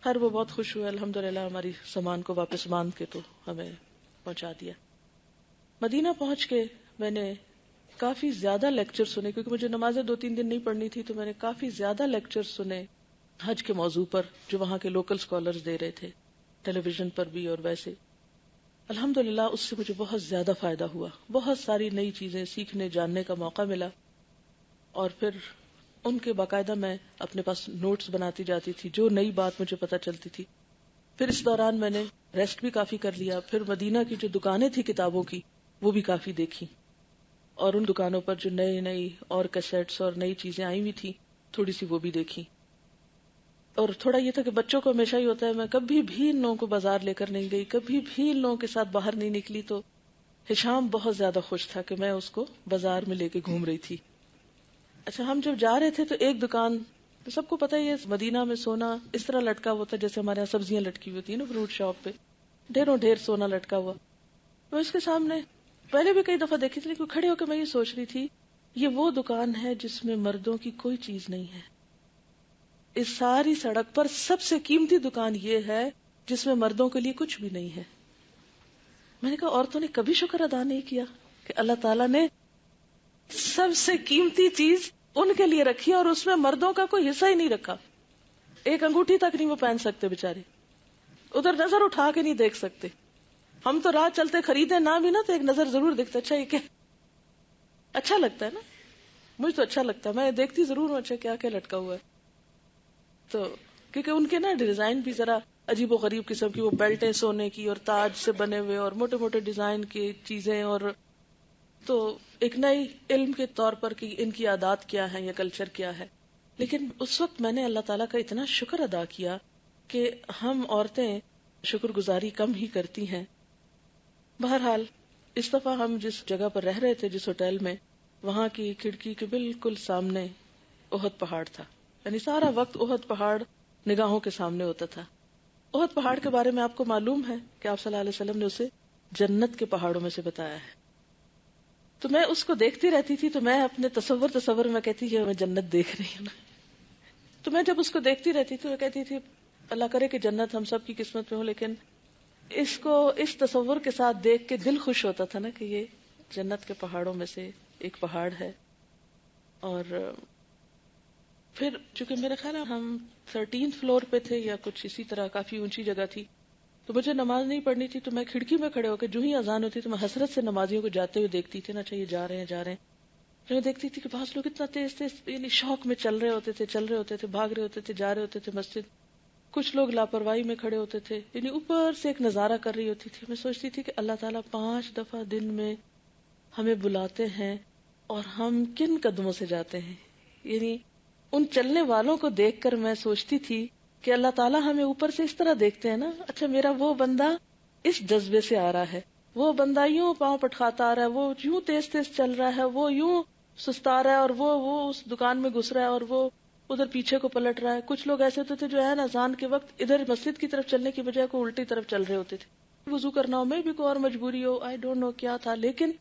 خیر وہ بہت خوش ہوئے الحمدللہ, ہماری سامان کو واپس باندھ کے تو ہمیں پہنچا دیا. مدینہ پہنچ کے میں نے کافی زیادہ لیکچر سنے کیونکہ مجھے نمازیں 2-3 دن نہیں پڑھنی تھی. تو میں نے کافی زیادہ لیکچر سنے حج کے موضوع پر جو وہاں کے لوکل اسکالرز دے رہے تھے, ٹیلی ویژن پر بھی اور ویسے. الحمدللہ اس سے مجھے بہت زیادہ فائدہ ہوا, بہت ساری نئی چیزیں سیکھنے جاننے کا موقع ملا. اور پھر ان کے باقاعدہ میں اپنے پاس نوٹس بناتی جاتی تھی جو نئی بات مجھے پتہ چلتی تھی. پھر اس دوران میں نے ریسٹ بھی کافی کر لیا. پھر مدینہ کی جو دکانیں تھی کتابوں کی وہ بھی کافی دیکھی, اور ان دکانوں پر جو نئی اور کیسٹس اور نئی چیزیں آئی ہوئی تھی تھوڑی سی وہ بھی دیکھی. اور تھوڑا یہ تھا کہ بچوں کو ہمیشہ ہی ہوتا ہے, میں کبھی بھی ان لوگوں کو بازار لے کر نہیں گئی, کبھی بھی ان لوگوں کے ساتھ باہر نہیں نکلی. تو ہشام بہت زیادہ خوش تھا کہ میں اس کو بازار میں لے کے گھوم رہی تھی. اچھا ہم جب جا رہے تھے تو ایک دکان, تو سب کو پتہ ہی ہے مدینہ میں سونا اس طرح لٹکا ہوتا ہے جیسے ہمارے یہاں سبزیاں لٹکی ہوتی ہیں نا فروٹ شاپ پہ, ڈھیر سونا لٹکا ہوا. میں اس کے سامنے پہلے بھی کئی دفعہ دیکھی تھی, لیکن کھڑے ہو کے میں یہ سوچ رہی تھی یہ وہ دکان ہے جس میں مردوں کی کوئی چیز نہیں ہے. اس ساری سڑک پر سب سے قیمتی دکان یہ ہے جس میں مردوں کے لیے کچھ بھی نہیں ہے. میں نے کہا عورتوں نے کبھی شکر ادا نہیں کیا کہ اللہ تعالیٰ نے سب سے قیمتی چیز ان کے لیے رکھی اور اس میں مردوں کا کوئی حصہ ہی نہیں رکھا. ایک انگوٹھی تک نہیں وہ پہن سکتے بیچارے, ادھر نظر اٹھا کے نہیں دیکھ سکتے. ہم تو راہ چلتے خریدے نہ بھی نا تو ایک نظر ضرور دیکھتے, اچھا یہ کیا, اچھا لگتا ہے نا, مجھے تو اچھا لگتا ہے, میں دیکھتی ضرور ہوں اچھا کیا کیا لٹکا ہوا ہے. تو کیونکہ ان کے نا ڈیزائن بھی ذرا عجیب و غریب قسم کی, وہ بیلٹیں سونے کی اور تاج سے بنے ہوئے اور موٹے موٹے ڈیزائن کی چیزیں. اور تو ایک نئی علم کے طور پر کہ ان کی عادات کیا ہے یا کلچر کیا ہے. لیکن اس وقت میں نے اللہ تعالیٰ کا اتنا شکر ادا کیا کہ ہم عورتیں شکر گزاری کم ہی کرتی ہیں. بہرحال اس دفعہ ہم جس جگہ پر رہ رہے تھے, جس ہوٹل میں, وہاں کی کھڑکی کے بالکل سامنے احد پہاڑ تھا، یعنی سارا وقت احد پہاڑ نگاہوں کے سامنے ہوتا تھا. احد پہاڑ کے بارے میں آپ کو معلوم ہے کہ آپ صلی اللہ علیہ وسلم نے اسے جنت کے پہاڑوں میں سے بتایا ہے. تو میں اس کو دیکھتی رہتی تھی، تو میں اپنے تصور میں کہتی کہ میں جنت دیکھ رہی ہوں. تو میں جب اس کو دیکھتی رہتی تھی تو کہتی تھی اللہ کرے کہ جنت ہم سب کی قسمت میں ہو، لیکن اس کو اس تصور کے ساتھ دیکھ کے دل خوش ہوتا تھا نا کہ یہ جنت کے پہاڑوں میں سے ایک پہاڑ ہے. اور پھر چونکہ میرے خیال ہے ہم 13 فلور پہ تھے یا کچھ اسی طرح، کافی اونچی جگہ تھی، تو مجھے نماز نہیں پڑھنی تھی. تو میں کھڑکی میں کھڑے ہو کے جو ہی اذان ہوتی تو میں حسرت سے نمازیوں کو جاتے ہوئے دیکھتی تھی نا، چاہیے جا رہے ہیں. میں دیکھتی تھی کہ بعض لوگ اتنا تیز یعنی شوق میں چل رہے ہوتے تھے، بھاگ رہے ہوتے تھے، جا رہے ہوتے تھے مسجد. کچھ لوگ لاپرواہی میں کھڑے ہوتے تھے، یعنی اوپر سے ایک نظارہ کر رہی ہوتی تھی. میں سوچتی تھی کہ اللہ تعالیٰ 5 دفعہ دن میں ہمیں بلاتے ہیں اور ہم کن قدموں سے جاتے ہیں. یعنی ان چلنے والوں کو دیکھ کر میں سوچتی تھی کہ اللہ تعالیٰ ہمیں اوپر سے اس طرح دیکھتے ہیں نا. اچھا میرا وہ بندہ اس جذبے سے آ رہا ہے، وہ بندہ یوں پاؤں پٹخاتا آ رہا ہے، وہ یوں تیز تیز چل رہا ہے، وہ یوں سستا رہا ہے، اور وہ اس دکان میں گھس رہا ہے، اور وہ ادھر پیچھے کو پلٹ رہا ہے. کچھ لوگ ایسے ہوتے تھے جو ہے نا اذان کے وقت ادھر مسجد کی طرف چلنے کی بجائے کو الٹی طرف چل رہے ہوتے تھے. وضو کرنا ہو، میں بھی کوئی اور مجبوری ہو، آئی ڈونٹ نو کیا تھا، لیکن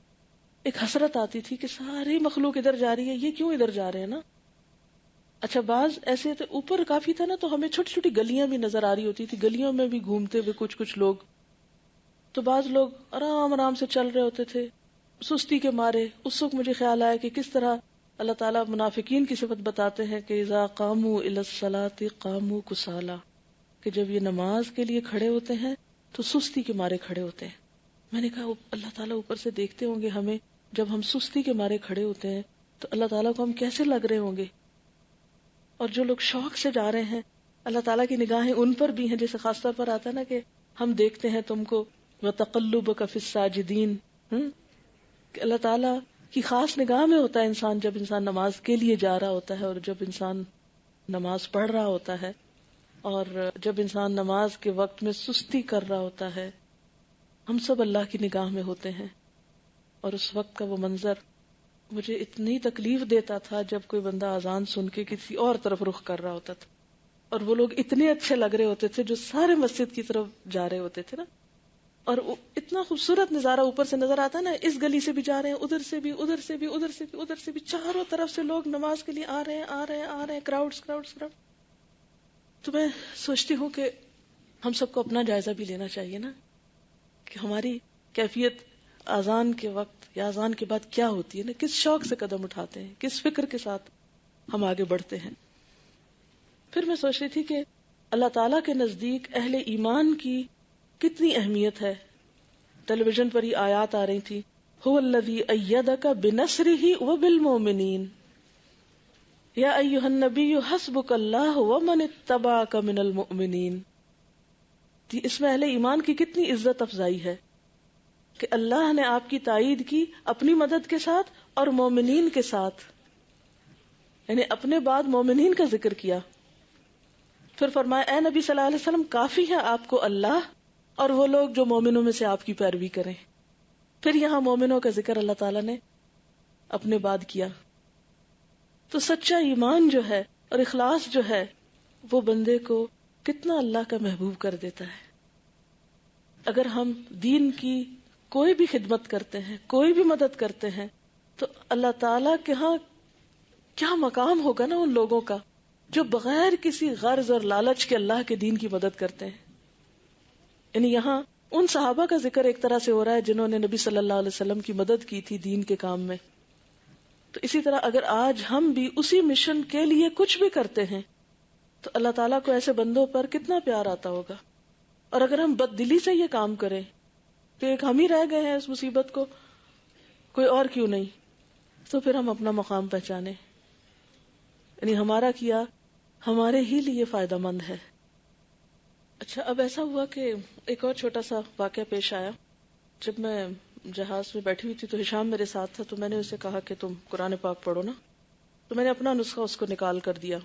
ایک حسرت آتی تھی کہ ساری مخلوق ادھر جا رہی ہے، یہ کیوں ادھر جا رہے ہیں نا. اچھا بعض ایسے تھے اوپر کافی تھا نا، تو ہمیں چھوٹی چھوٹی گلیاں بھی نظر آ رہی ہوتی تھی، گلیوں میں بھی گھومتے ہوئے کچھ لوگ. تو بعض لوگ آرام آرام سے چل رہے ہوتے تھے سستی کے مارے. اس وقت مجھے خیال آیا کہ کس طرح اللہ تعالیٰ منافقین کی صفت بتاتے ہیں کہ اذا قاموا الی الصلاۃ قاموا کسالی، کہ جب یہ نماز کے لیے کھڑے ہوتے ہیں تو سستی کے مارے کھڑے ہوتے ہیں. میں نے کہا اللہ تعالیٰ اوپر سے دیکھتے ہوں گے ہمیں جب ہم سستی کے مارے کھڑے ہوتے ہیں تو اللہ تعالیٰ کو ہم کیسے لگ رہے ہوں گے. اور جو لوگ شوق سے جا رہے ہیں اللہ تعالیٰ کی نگاہیں ان پر بھی ہیں، جیسے خاص طور پر آتا ہے نا کہ ہم دیکھتے ہیں تم کو وَتَقَلُّبَكَ فِي السَّاجِدِينَ، کہ اللہ تعالیٰ کی خاص نگاہ میں ہوتا ہے انسان جب انسان نماز کے لیے جا رہا ہوتا ہے، اور جب انسان نماز پڑھ رہا ہوتا ہے، اور جب انسان نماز کے وقت میں سستی کر رہا ہوتا ہے. ہم سب اللہ کی نگاہ میں ہوتے ہیں. اور اس وقت کا وہ منظر مجھے اتنی تکلیف دیتا تھا جب کوئی بندہ اذان سن کے کسی اور طرف رخ کر رہا ہوتا تھا، اور وہ لوگ اتنے اچھے لگ رہے ہوتے تھے جو سارے مسجد کی طرف جا رہے ہوتے تھے نا. اور اتنا خوبصورت نظارہ اوپر سے نظر آتا ہے نا، اس گلی سے بھی جا رہے ہیں، ادھر سے بھی، ادھر سے بھی، ادھر سے بھی، ادھر سے بھی، چاروں طرف سے لوگ نماز کے لیے آ رہے ہیں، کراؤڈز. تو میں سوچتی ہوں کہ ہم سب کو اپنا جائزہ بھی لینا چاہیے نا کہ ہماری کیفیت اذان کے وقت یا اذان کے بعد کیا ہوتی ہے نا، کس شوق سے قدم اٹھاتے ہیں، کس فکر کے ساتھ ہم آگے بڑھتے ہیں. پھر میں سوچ رہی تھی کہ اللہ تعالیٰ کے نزدیک اہل ایمان کی کتنی اہمیت ہے. ٹیلی ویژن پر ہی آیات آ رہی تھی، هو الذی ایدک بنصرہ وبالمؤمنین یا ایھا النبی حسبک اللہ ومن اتبعک من المؤمنین. اس میں اہل ایمان کی کتنی عزت افزائی ہے کہ اللہ نے آپ کی تائید کی اپنی مدد کے ساتھ اور مومنین کے ساتھ، یعنی اپنے بعد مومنین کا ذکر کیا. پھر فرمایا اے نبی صلی اللہ علیہ وسلم کافی ہے آپ کو اللہ اور وہ لوگ جو مومنوں میں سے آپ کی پیروی کریں. پھر یہاں مومنوں کا ذکر اللہ تعالیٰ نے اپنے بعد کیا. تو سچا ایمان جو ہے اور اخلاص جو ہے وہ بندے کو کتنا اللہ کا محبوب کر دیتا ہے. اگر ہم دین کی کوئی بھی خدمت کرتے ہیں، کوئی بھی مدد کرتے ہیں، تو اللہ تعالیٰ کے ہاں کیا مقام ہوگا نا ان لوگوں کا جو بغیر کسی غرض اور لالچ کے اللہ کے دین کی مدد کرتے ہیں. یعنی یہاں ان صحابہ کا ذکر ایک طرح سے ہو رہا ہے جنہوں نے نبی صلی اللہ علیہ وسلم کی مدد کی تھی دین کے کام میں. تو اسی طرح اگر آج ہم بھی اسی مشن کے لیے کچھ بھی کرتے ہیں تو اللہ تعالیٰ کو ایسے بندوں پر کتنا پیار آتا ہوگا. اور اگر ہم بد دلی سے یہ کام کریں کہ ایک ہم ہی رہ گئے ہیں اس مصیبت کو، کوئی اور کیوں نہیں، تو پھر ہم اپنا مقام پہچانے. یعنی ہمارا کیا ہمارے ہی لیے فائدہ مند ہے. اچھا اب ایسا ہوا کہ ایک اور چھوٹا سا واقعہ پیش آیا. جب میں جہاز میں بیٹھی ہوئی تھی تو ہشام میرے ساتھ تھا، تو میں نے اسے کہا کہ تم قرآن پاک پڑھو نا. تو میں نے اپنا نسخہ اس کو نکال کر دیا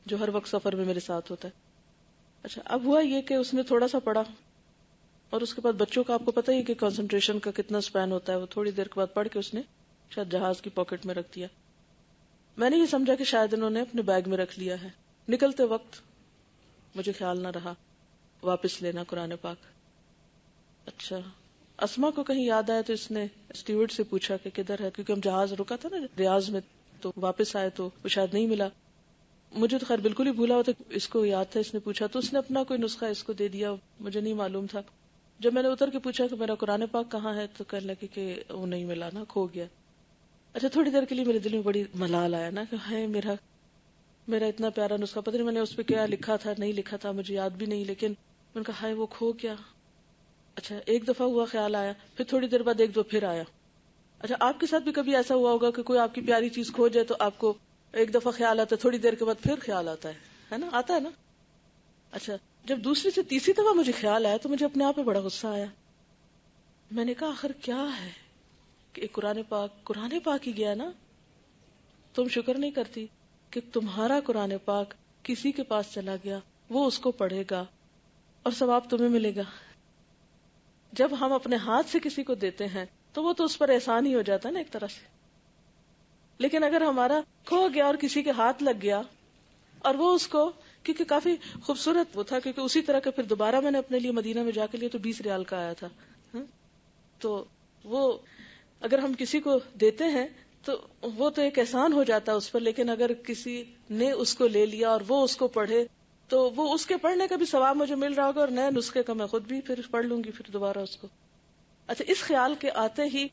جو ہر وقت سفر میں میرے ساتھ ہوتا ہے. اچھا اب ہوا یہ کہ اس نے تھوڑا سا پڑھا، اور اس کے بعد بچوں کا آپ کو پتہ ہی کہ کنسنٹریشن کا کتنا سپین ہوتا ہے، وہ تھوڑی دیر کے بعد پڑھ کے اس نے شاید جہاز کی پاکٹ میں رکھ دیا. میں نے یہ سمجھا کہ شاید انہوں نے اپنے بیگ میں رکھ لیا ہے. نکلتے وقت مجھے خیال نہ رہا واپس لینا قرآن پاک. اچھا اسما کو کہیں یاد آیا تو اس نے اسٹیورڈ سے پوچھا کہ کدھر ہے، کیونکہ ہم جہاز رکا تھا نا ریاض میں، تو واپس آئے تو وہ شاید نہیں ملا. مجھے تو خیر بالکل ہی بھولا ہوا تھا، اس کو یاد تھا، اس نے پوچھا تو اس نے اپنا کوئی نسخہ اس کو دے دیا، مجھے نہیں معلوم تھا. جب میں نے اتر کے پوچھا کہ میرا قرآن پاک کہاں ہے تو کہنے لگے کہ وہ نہیں ملا نا، کھو گیا. اچھا تھوڑی دیر کے لیے میرے دل میں بڑی ملال آیا نا کہ ہے میرا اتنا پیارا نسخہ، پتہ نہیں میں نے اس پہ کیا لکھا تھا نہیں لکھا تھا مجھے یاد بھی نہیں، لیکن میں نے کہا ہائے وہ کھو گیا. اچھا ایک دفعہ ہوا خیال آیا، پھر تھوڑی دیر بعد ایک دو پھر آیا. اچھا آپ کے ساتھ بھی کبھی ایسا ہوا ہوگا کہ کوئی آپ کی پیاری چیز کھو جائے تو آپ کو ایک دفعہ خیال آتا ہے، تھوڑی دیر کے بعد پھر خیال آتا ہے نا، آتا ہے نا. اچھا جب دوسری سے تیسری دفعہ مجھے خیال آیا تو مجھے اپنے آپ پہ بڑا غصہ آیا. میں نے کہا آخر کیا ہے کہ قرآن پاک ہی گیا نا، تم شکر نہیں کرتی کہ تمہارا قرآن پاک کسی کے پاس چلا گیا، وہ اس کو پڑھے گا اور ثواب تمہیں ملے گا. جب ہم اپنے ہاتھ سے کسی کو دیتے ہیں تو وہ تو اس پر احسان ہی ہو جاتا ہے نا ایک طرح سے. لیکن اگر ہمارا کھو گیا اور کسی کے ہاتھ لگ گیا اور وہ اس کو، کیونکہ کافی خوبصورت وہ تھا، کیونکہ اسی طرح کا پھر دوبارہ میں نے اپنے لیے مدینہ میں جا کے لیا تو 20 ریال کا آیا تھا. تو وہ اگر ہم کسی کو دیتے ہیں تو وہ تو ایک احسان ہو جاتا ہے اس پر، لیکن اگر کسی نے اس کو لے لیا اور وہ اس کو پڑھے تو وہ اس کے پڑھنے کا بھی ثواب مجھے مل رہا ہوگا اور نئے نسخے کا میں خود بھی پھر پڑھ لوں گی پھر دوبارہ اس کو. اچھا اس خیال کے آتے ہی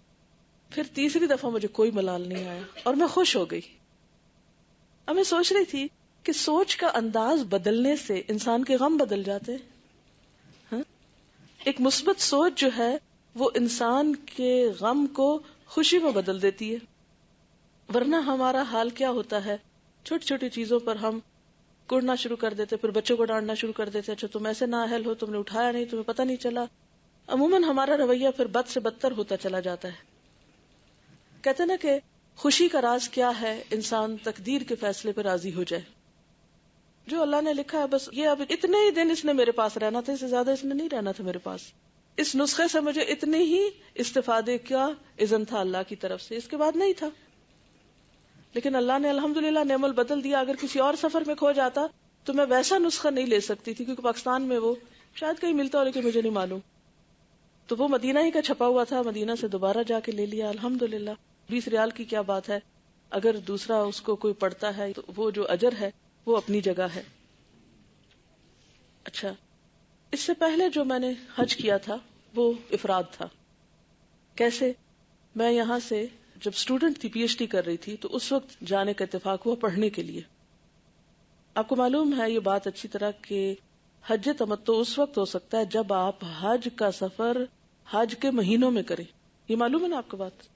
پھر تیسری دفعہ مجھے کوئی ملال نہیں آیا اور میں خوش ہو گئی. اب میں سوچ رہی تھی کہ سوچ کا انداز بدلنے سے انسان کے غم بدل جاتے. ایک مثبت سوچ جو ہے وہ انسان کے غم کو خوشی میں بدل دیتی ہے. ورنہ ہمارا حال کیا ہوتا ہے، چھوٹی چھوٹی چیزوں پر ہم کوڑنا شروع کر دیتے، پھر بچوں کو ڈانٹنا شروع کر دیتے، اچھا تم ایسے نااہل ہو، تم نے اٹھایا نہیں، تمہیں پتہ نہیں چلا. عموماً ہمارا رویہ پھر بد سے بدتر ہوتا چلا جاتا ہے. کہتے نا کہ خوشی کا راز کیا ہے، انسان تقدیر کے فیصلے پہ راضی ہو جائے. جو اللہ نے لکھا ہے بس یہ، اب اتنے ہی دن اس نے میرے پاس رہنا تھا، اس سے زیادہ اس نے نہیں رہنا تھا میرے پاس. اس نسخے سے مجھے اتنے ہی استفادے کا اذن تھا اللہ کی طرف سے، اس کے بعد نہیں تھا. لیکن اللہ نے الحمدللہ نعم البدل دیا. اگر کسی اور سفر میں کھو جاتا تو میں ویسا نسخہ نہیں لے سکتی تھی، کیونکہ پاکستان میں وہ شاید کہیں ملتا ہو لیکن مجھے نہیں معلوم. تو وہ مدینہ ہی کا چھپا ہوا تھا، مدینہ سے دوبارہ جا کے لے لیا الحمدللہ. 20 ریال کی کیا بات ہے، اگر دوسرا اس کو کوئی پڑھتا ہے تو وہ جو اجر ہے وہ اپنی جگہ ہے. اچھا اس سے پہلے جو میں نے حج کیا تھا وہ افراد تھا. کیسے؟ میں یہاں سے جب اسٹوڈنٹ تھی، پی ایچ ڈی کر رہی تھی، تو اس وقت جانے کا اتفاق ہوا پڑھنے کے لیے. آپ کو معلوم ہے یہ بات اچھی طرح کہ حج تمتع اس وقت ہو سکتا ہے جب آپ حج کا سفر حج کے مہینوں میں کریں. یہ معلوم ہے نا آپ کو بات؟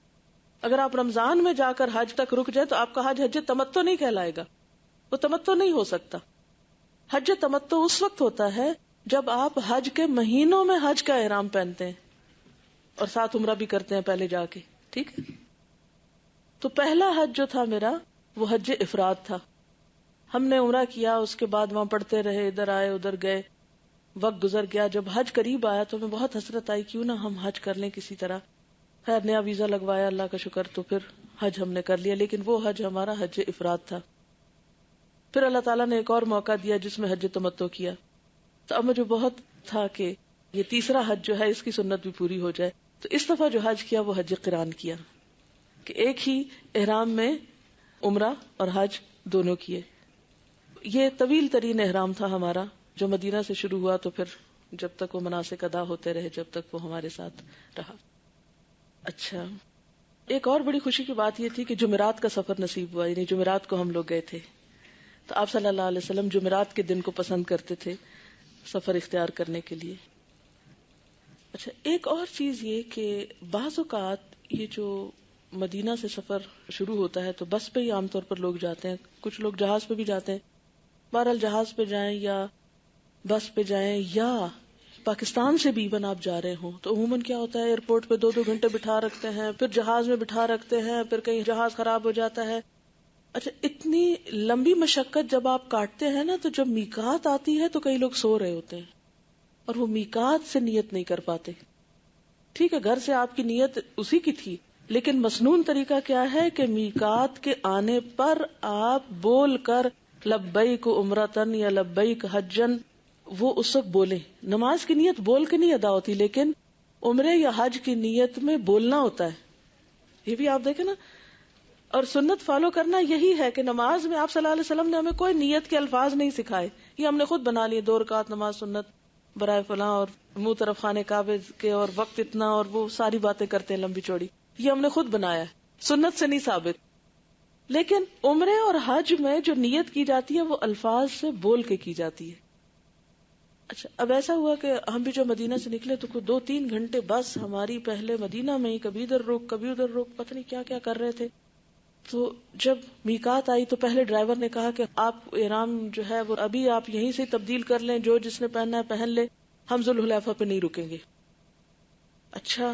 اگر آپ رمضان میں جا کر حج تک رک جائے تو آپ کا حج تمتع نہیں کہلائے گا، وہ تمتع نہیں ہو سکتا. حج تمتع اس وقت ہوتا ہے جب آپ حج کے مہینوں میں حج کا احرام پہنتے ہیں اور ساتھ عمرہ بھی کرتے ہیں پہلے جا کے. ٹھیک ہے؟ تو پہلا حج جو تھا میرا وہ حج افراد تھا. ہم نے عمرہ کیا، اس کے بعد وہاں پڑھتے رہے، ادھر آئے ادھر گئے، وقت گزر گیا. جب حج قریب آیا تو میں بہت حسرت آئی، کیوں نہ ہم حج کر لیں کسی طرح. خیر نیا ویزا لگوایا، اللہ کا شکر، تو پھر حج ہم نے کر لیا. لیکن وہ حج ہمارا حج افراد تھا. پھر اللہ تعالیٰ نے ایک اور موقع دیا جس میں حج تمتع کیا. تو اب مجھے بہت تھا کہ یہ تیسرا حج جو ہے اس کی سنت بھی پوری ہو جائے. تو اس دفعہ جو حج کیا وہ حج قران کیا، کہ ایک ہی احرام میں عمرہ اور حج دونوں کیے. یہ طویل ترین احرام تھا ہمارا، جو مدینہ سے شروع ہوا تو پھر جب تک وہ مناسک ادا ہوتے رہے، جب تک وہ ہمارے ساتھ رہا. اچھا ایک اور بڑی خوشی کی بات یہ تھی کہ جمعرات کا سفر نصیب ہوا، یعنی جمعرات کو ہم لوگ گئے تھے. تو آپ صلی اللہ علیہ وسلم جمعرات کے دن کو پسند کرتے تھے سفر اختیار کرنے کے لیے. اچھا ایک اور چیز یہ کہ بعض اوقات یہ جو مدینہ سے سفر شروع ہوتا ہے تو بس پہ ہی عام طور پر لوگ جاتے ہیں، کچھ لوگ جہاز پہ بھی جاتے ہیں. بہرحال جہاز پہ جائیں یا بس پہ جائیں یا پاکستان سے بھی ایون آپ جا رہے ہوں تو عموماً کیا ہوتا ہے ایئرپورٹ پہ 2-2 گھنٹے بٹھا رکھتے ہیں، پھر جہاز میں بٹھا رکھتے ہیں، پھر کہیں جہاز خراب ہو جاتا ہے. اچھا اتنی لمبی مشقت جب آپ کاٹتے ہیں نا تو جب میقات آتی ہے تو کئی لوگ سو رہے ہوتے ہیں اور وہ میقات سے نیت نہیں کر پاتے. ٹھیک ہے گھر سے آپ کی نیت اسی کی تھی لیکن مسنون طریقہ کیا ہے کہ میقات کے آنے پر آپ بول کر لبیک عمرتن یا لبیک حجن وہ اس وقت بولیں. نماز کی نیت بول کے نہیں ادا ہوتی، لیکن عمرے یا حج کی نیت میں بولنا ہوتا ہے. یہ بھی آپ دیکھیں نا. اور سنت فالو کرنا یہی ہے کہ نماز میں آپ صلی اللہ علیہ وسلم نے ہمیں کوئی نیت کے الفاظ نہیں سکھائے، یہ ہم نے خود بنا لیے. 2 رکعت نماز سنت برائے فلاں، اور منہ طرف خانے کعبے کے، اور وقت اتنا، اور وہ ساری باتیں کرتے ہیں لمبی چوڑی. یہ ہم نے خود بنایا ہے، سنت سے نہیں ثابت. لیکن عمرے اور حج میں جو نیت کی جاتی ہے وہ الفاظ سے بول کے کی جاتی ہے. اچھا، اب ایسا ہوا کہ ہم بھی جو مدینہ سے نکلے تو 2-3 گھنٹے بس ہماری پہلے مدینہ میں ہی، کبھی ادھر روک کبھی ادھر روک، پتہ نہیں کیا کیا کر رہے تھے. تو جب میقات آئی تو پہلے ڈرائیور نے کہا کہ آپ احرام جو ہے وہ ابھی آپ یہیں سے تبدیل کر لیں، جو جس نے پہننا ہے پہن لے، ہم ذوالحلیفہ پہ نہیں رکیں گے. اچھا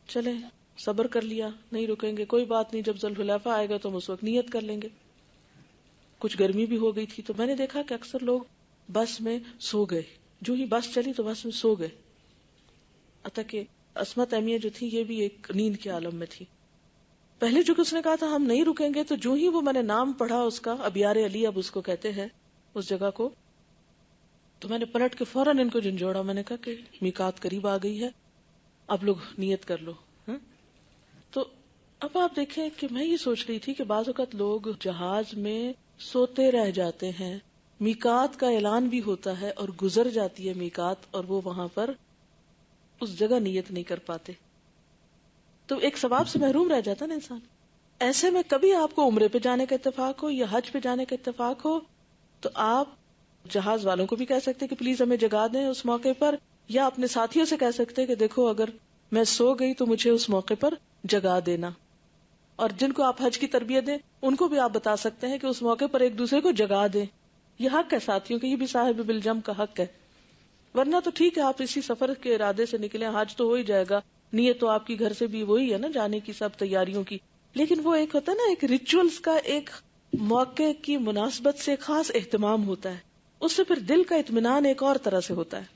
چلیں، صبر کر لیا، نہیں رکیں گے، کوئی بات نہیں، جب ذوالحلیفہ آئے گا تو ہم اس وقت نیت کر لیں گے. کچھ گرمی بھی ہو گئی تھی تو میں نے دیکھا کہ اکثر لوگ بس میں سو گئے. جو ہی بس چلی تو بس میں سو گئے. حتیٰ کہ عصمت امیہ جو تھی یہ بھی ایک نیند کے عالم میں تھی. پہلے جو کہ اس نے کہا تھا ہم نہیں رکیں گے، تو جو ہی وہ میں نے نام پڑھا اس کا، ابیار علی اب اس کو کہتے ہیں اس جگہ کو، تو میں نے پلٹ کے فوراً ان کو جھنجھوڑا. میں نے کہا کہ میقات قریب آ گئی ہے، اب لوگ نیت کر لو. تو اب آپ دیکھیں کہ میں یہ سوچ رہی تھی کہ بعض اوقات لوگ جہاز میں سوتے رہ جاتے ہیں، میقات کا اعلان بھی ہوتا ہے اور گزر جاتی ہے میقات، اور وہ وہاں پر اس جگہ نیت نہیں کر پاتے، تو ایک ثواب سے محروم رہ جاتا نا انسان. ایسے میں کبھی آپ کو عمرے پہ جانے کا اتفاق ہو یا حج پہ جانے کا اتفاق ہو تو آپ جہاز والوں کو بھی کہہ سکتے کہ پلیز ہمیں جگا دیں اس موقع پر، یا اپنے ساتھیوں سے کہہ سکتے کہ دیکھو اگر میں سو گئی تو مجھے اس موقع پر جگا دینا. اور جن کو آپ حج کی تربیت دیں ان کو بھی آپ بتا سکتے ہیں کہ اس موقع پر ایک دوسرے کو جگا دیں. یہ حق ہے ساتھیوں کے، یہ بھی صاحب بالجم کا حق ہے. ورنہ تو ٹھیک ہے آپ اسی سفر کے ارادے سے نکلے، حج تو ہو ہی جائے گا، نیت تو آپ کی گھر سے بھی وہی ہے نا، جانے کی سب تیاریوں کی. لیکن وہ ایک ہوتا ہے نا، ایک ریچولز کا ایک موقع کی مناسبت سے خاص اہتمام ہوتا ہے، اس سے پھر دل کا اطمینان ایک اور طرح سے ہوتا ہے.